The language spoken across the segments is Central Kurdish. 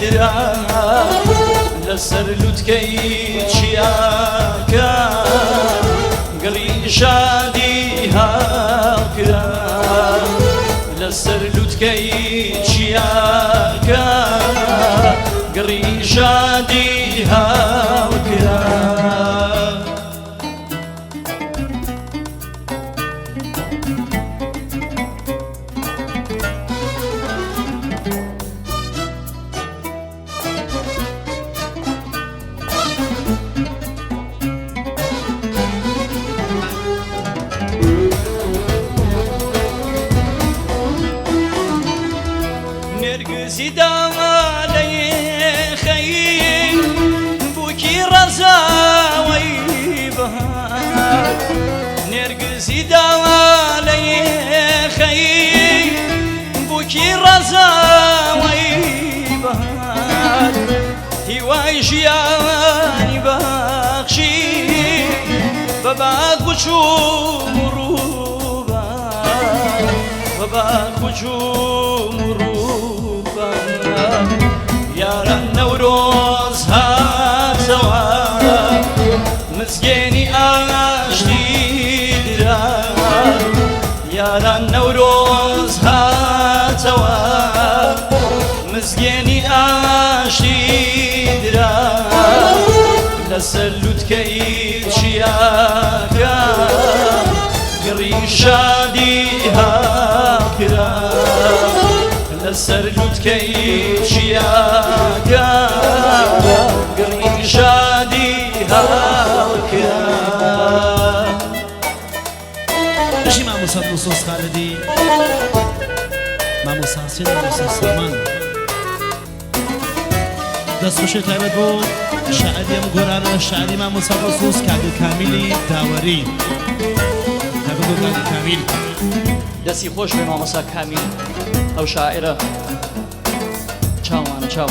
درا لەسەر لوتکەی چیاکە گەڵی شادی هاوکرا لەسەر لوتکەی چیاکە گەڵی شادی هاوکرا نرگزی داڵی خەی بووکی ڕەزاوەی بەهار نرگزی داڵی خەی بووکی ڕەزاوەی بەهار هیوای ژیانی بەخشی بە باغ بچوو ڕووبار بە باغ بچوو یاران نەورۆز هاتەوە مزگێنی ئاشتی درا یاران نەورۆز هاتەوە مزگێنی ئاشتی درا لەسەر لوتکەی چیاکە گڕی شادی هاکرا لەسەر لوتکەی چیاکە گڕی شادی هاوکرا بشی مامۆستا دڵسۆز خالدی مامۆستا حسێن مامۆستا سامان دەستخۆشی تایبەت بۆ شاعری ئەم گۆرانە شاعری مامۆستا دڵسۆز کاگە کامیلی داوەری تایبەت بۆ کاگە کامیل دەستی خۆش بێ مامۆستا کامیل ئەو شاعرە چاوانە چاو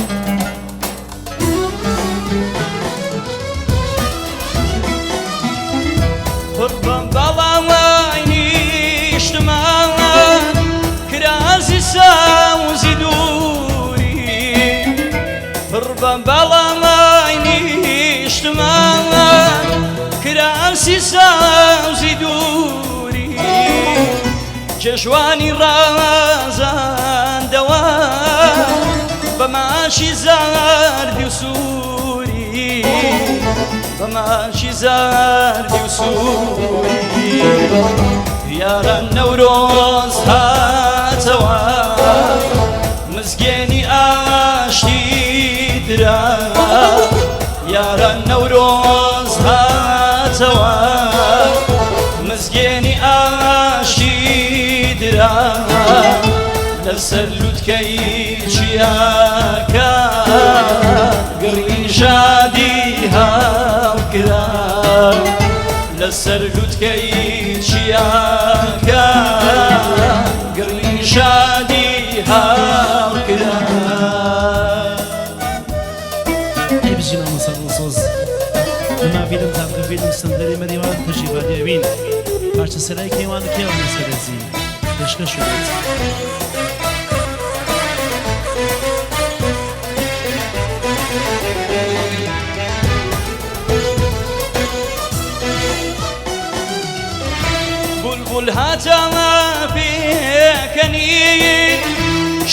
قوربان باڵاوای نیشتمان کرازی ساوزی دووری قوربان باڵاوای نیشتمان کرازی ساوزی دووری جێژوانی ڕازاندەوە بەماشی زاردی و سووری بەماشی زاردی و سووری یاران نەورۆز هاتەوە مزگێنی ئاشتی درا یاران نەورۆز هاتەوە مزگێنی ئاشتی درا لەسەر لوتکەی چیاکە گڕی شادی هاوکرا لەسەر لوتکەی چیاکە گڕی شادی هاوکرا ئەی بژی مامۆستا دڵسۆز بماڤیدم تامکەفیدم سندەری مەریوان تەژیبادێوین پارچە سەرای کەیوان کێوە نەسەرەزی دەشکە شوێت بولبول هاتەوە پێکەنی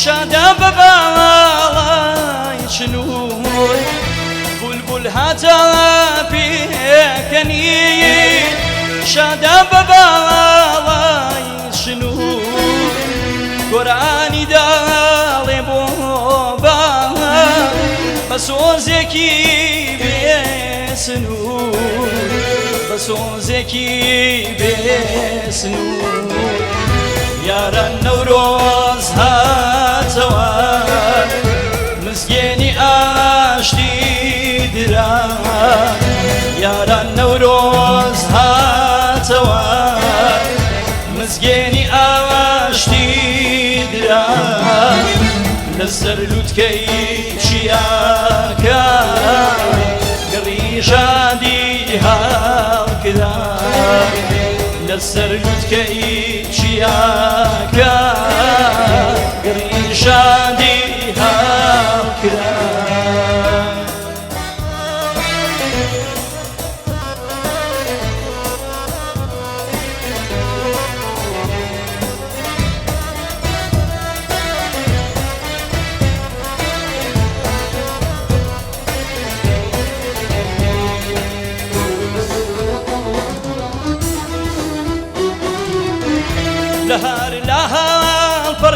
شادە بە باڵای چنوور بولبول هاتەوە پێکەنی شادە بە باڵای چنوور گۆرانی داڵێ بۆ باڵ بە سۆزێکی بێسنوور بە سۆزێکی بێسنوور یاران نەورۆز هاتەوە مزگێنی ئاشتی درا یاران نەورۆز هاتەوە مزگێنی ئاشتی درا لەسەر لوتکەی چیاکە گڕی شادی هاوکرا لەسەر لوتکەی چیاکە گڕی شادی هاوکرا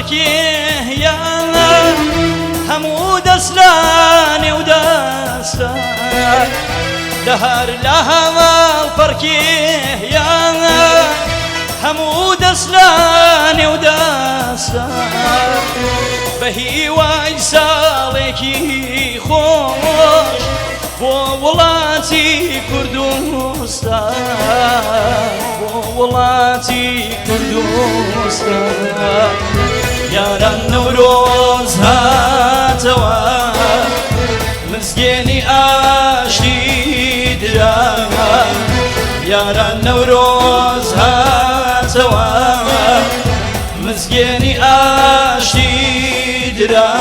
فەرکی هەیە هەموو دەستلانێ و دەستان لە هەر لە هەواڵ فەرکی هەیە هەموو دەستلانێ و دەستان بە هیوای ساڵێکی خۆش بۆ وڵاتی کوردستان بۆ وڵاتی کوردستان یاران نەورۆز هاتەوە مزگێنی ئاشتی درا یاران نەورۆز هاتەوە مزگێنی ئاشتی درا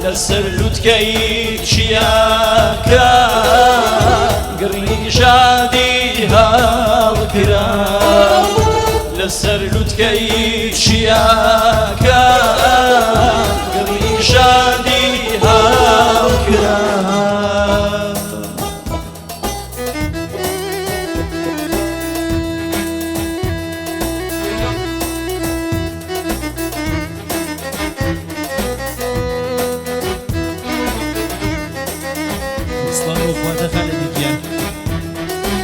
لەسەر لوتکەی چیاکە گڕی شادی هەڵگرا لەسەر لوتکەی چیاکە گڕی شادی هەڵگرا سڵاو و خواتە خالێکی گیان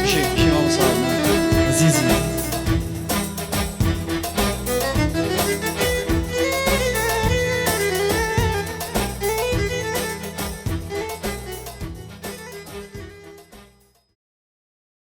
شێ مامۆستا عزیزی